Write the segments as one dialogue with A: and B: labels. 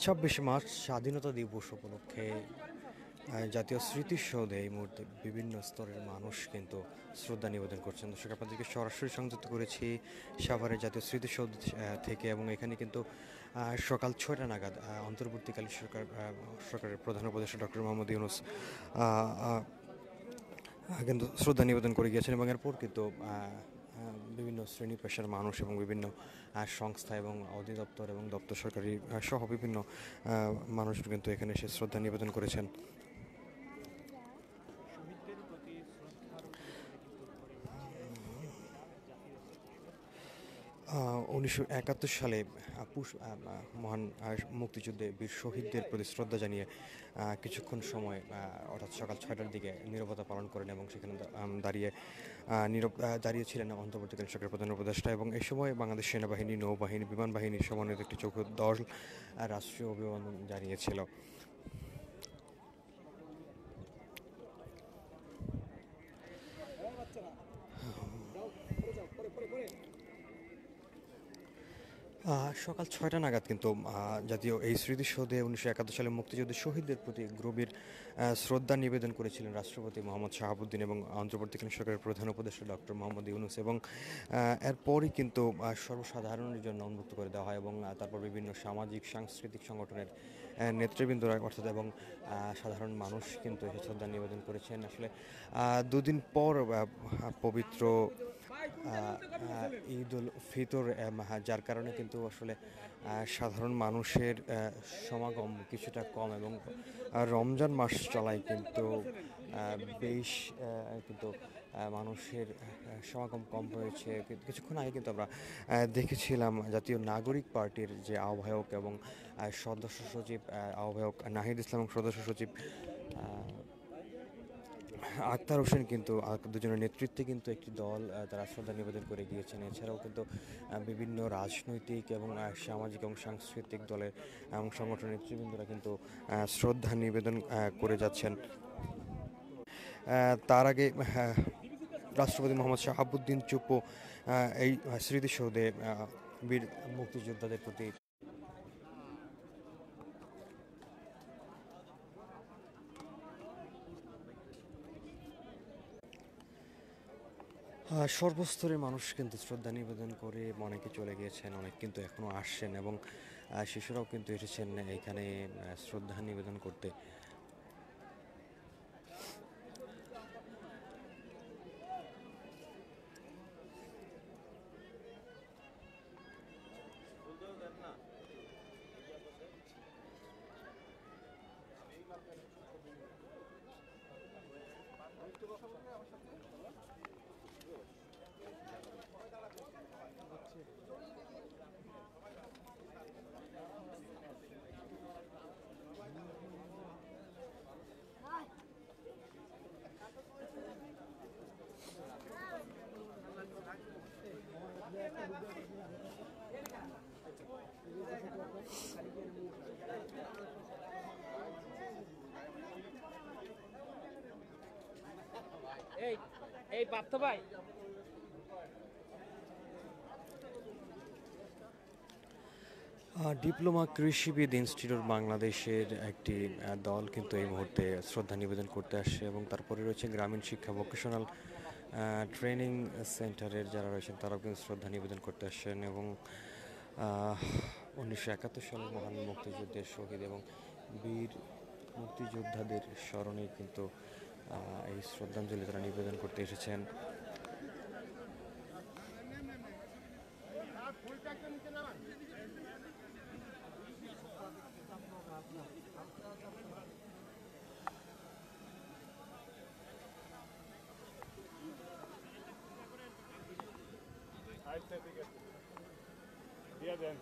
A: 26 March স্বাধীনতা দিবস উপলক্ষে জাতীয় স্মৃতিসৌধে এই মুহূর্তে বিভিন্ন স্তরের মানুষ কিন্তু শ্রদ্ধা নিবেদন করছেন। দর্শক, আপনাদেরকে সরাসরি সংযুক্ত করেছি সাভারের জাতীয় স্মৃতিসৌধ থেকে, এবং এখানে কিন্তু সকাল 6টা নাগাদ অন্তর্বর্তীকালীন সরকারের প্রধান উপদেষ্টা ডক্টর মোহাম্মদ ইউনূস কিন্তু শ্রদ্ধা নিবেদন করে গিয়েছেন, এবং এরপর কিন্তু বিভিন্ন শ্রেণী পেশার মানুষ এবং বিভিন্ন সংস্থা এবং অধিদপ্তর এবং দপ্তর সরকারি সহ বিভিন্ন মানুষ কিন্তু এখানে এসে শ্রদ্ধা নিবেদন করেছেন। 1971 সালে মহান মুক্তিযুদ্ধে বীর শহীদদের প্রতি শ্রদ্ধা জানিয়ে কিছুক্ষণ সময় অর্থাৎ সকাল 6টার দিকে নীরবতা পালন করেন, এবং সেখানে দাঁড়িয়েছিলেন অন্তর্বর্তীকালীন সরকারের প্রধান উপদেষ্টা। এবং এই সময় বাংলাদেশ সেনাবাহিনী, নৌবাহিনী, বিমান বাহিনীর সমন্বিত একটি চৌকো দল রাষ্ট্রীয় অভিবাদন জানিয়েছিল। সকাল 6টা নাগাদ কিন্তু জাতীয় এই স্মৃতিসৌধে 1971 সালে মুক্তিযুদ্ধের শহীদদের প্রতি গভীর শ্রদ্ধা নিবেদন করেছিলেন রাষ্ট্রপতি মোহাম্মদ শাহাবুদ্দিন এবং অন্তর্বর্তীকালীন সরকারের প্রধান উপদেষ্টা ডক্টর মোহাম্মদ ইউনূস। এবং এরপরই কিন্তু সর্বসাধারণের জন্য উন্মুক্ত করে দেওয়া হয়, এবং তারপর বিভিন্ন সামাজিক সাংস্কৃতিক সংগঠনের নেতৃবৃন্দরা অর্থাৎ এবং সাধারণ মানুষ কিন্তু এসে শ্রদ্ধা নিবেদন করেছেন। আসলে দুদিন পর পবিত্র ঈদ উল ফিতর, যার কারণে কিন্তু আসলে সাধারণ মানুষের সমাগম কিছুটা কম, এবং রমজান মাস চলায় কিন্তু বেশ কিন্তু মানুষের সমাগম কম হয়েছে। কিছুক্ষণ আগে কিন্তু আমরা দেখেছিলাম জাতীয় নাগরিক পার্টির যে আহ্বায়ক এবং সদস্য সচিব, আহ্বায়ক নাহিদ ইসলাম এবং সদস্য সচিব আক্তার হোসেন কিন্তু দুজনের নেতৃত্বে কিন্তু একটি দল তারা শ্রদ্ধা নিবেদন করে গিয়েছেন। এছাড়াও কিন্তু বিভিন্ন রাজনৈতিক এবং সামাজিক এবং সাংস্কৃতিক দলের এবং সংগঠনের নেতৃবৃন্দরা কিন্তু শ্রদ্ধা নিবেদন করে যাচ্ছেন। তার আগে রাষ্ট্রপতি মোহাম্মদ শাহাবুদ্দিন চুপ্পু এই স্মৃতিসৌধে বীর মুক্তিযোদ্ধাদের প্রতি সর্বস্তরের মানুষ কিন্তু শ্রদ্ধা নিবেদন করে অনেকে চলে গিয়েছেন, অনেক কিন্তু এখনও আসছেন, এবং শিশুরাও কিন্তু এসেছেন এখানে শ্রদ্ধা নিবেদন করতে।
B: এই এই পার্থ ভাই,
A: ডিপ্লোমা কৃষিবিদ ইনস্টিটিউট বাংলাদেশের একটি দল কিন্তু এই মুহূর্তে শ্রদ্ধা নিবেদন করতে আসছে, এবং তারপরে রয়েছে গ্রামীণ শিক্ষা ভোকেশনাল ট্রেনিং সেন্টারের যারা রয়েছেন তারাও কিন্তু শ্রদ্ধা নিবেদন করতে আসছেন। এবং 1971 সালের মহান মুক্তিযুদ্ধের শহীদ এবং বীর মুক্তিযোদ্ধাদের স্মরণে কিন্তু এই শ্রদ্ধাঞ্জলি তারা নিবেদন করতে এসেছেন।
C: দিয়ে দেন।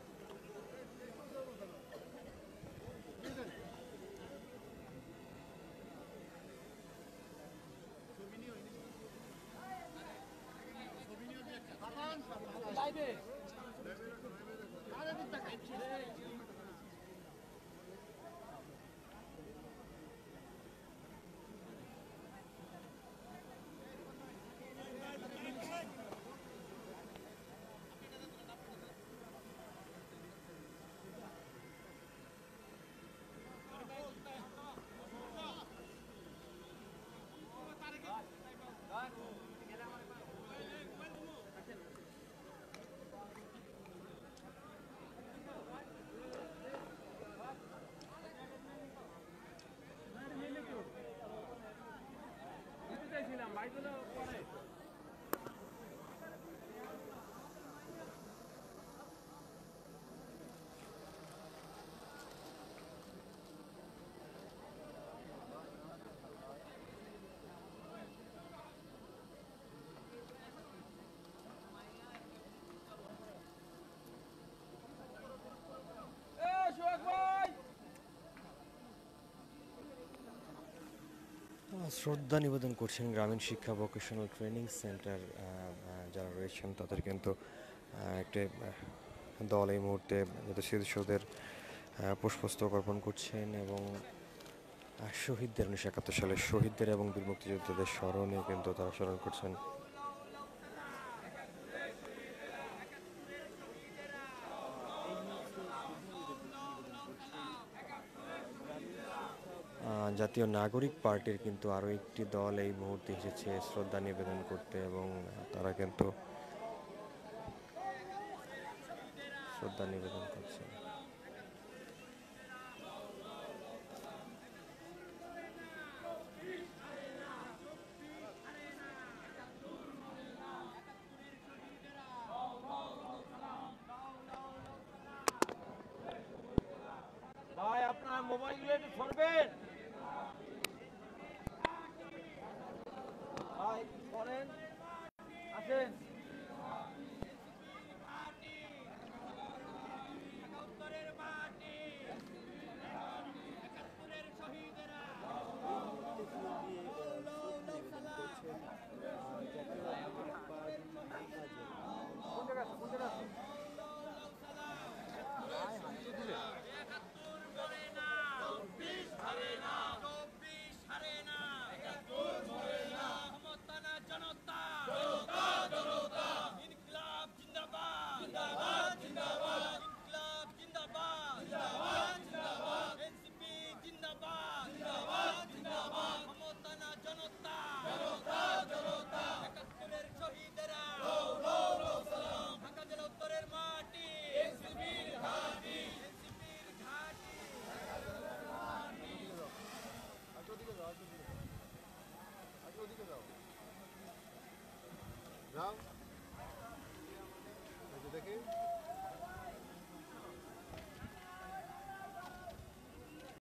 A: শ্রদ্ধা নিবেদন করছেন গ্রামীণ শিক্ষা ভোকেশনাল ট্রেনিং সেন্টার যারা রয়েছেন তাদের কিন্তু একটি দল এই মুহূর্তে যাদের স্মৃতিসৌধের পুষ্পস্তবক অর্পণ করছেন এবং শহীদদের 1971 সালের শহীদদের এবং বীর মুক্তিযোদ্ধাদের স্মরণে কিন্তু তারা স্মরণ করছেন। জাতীয় নাগরিক পার্টির কিন্তু আরও একটি দল এই মুহূর্তে এসেছে শ্রদ্ধা নিবেদন করতে এবং তারা কিন্তু শ্রদ্ধা নিবেদন করছে।
B: ভাই আপনার মোবাইলগুলো একটু ধরবেন ভাই ধরেন আসেন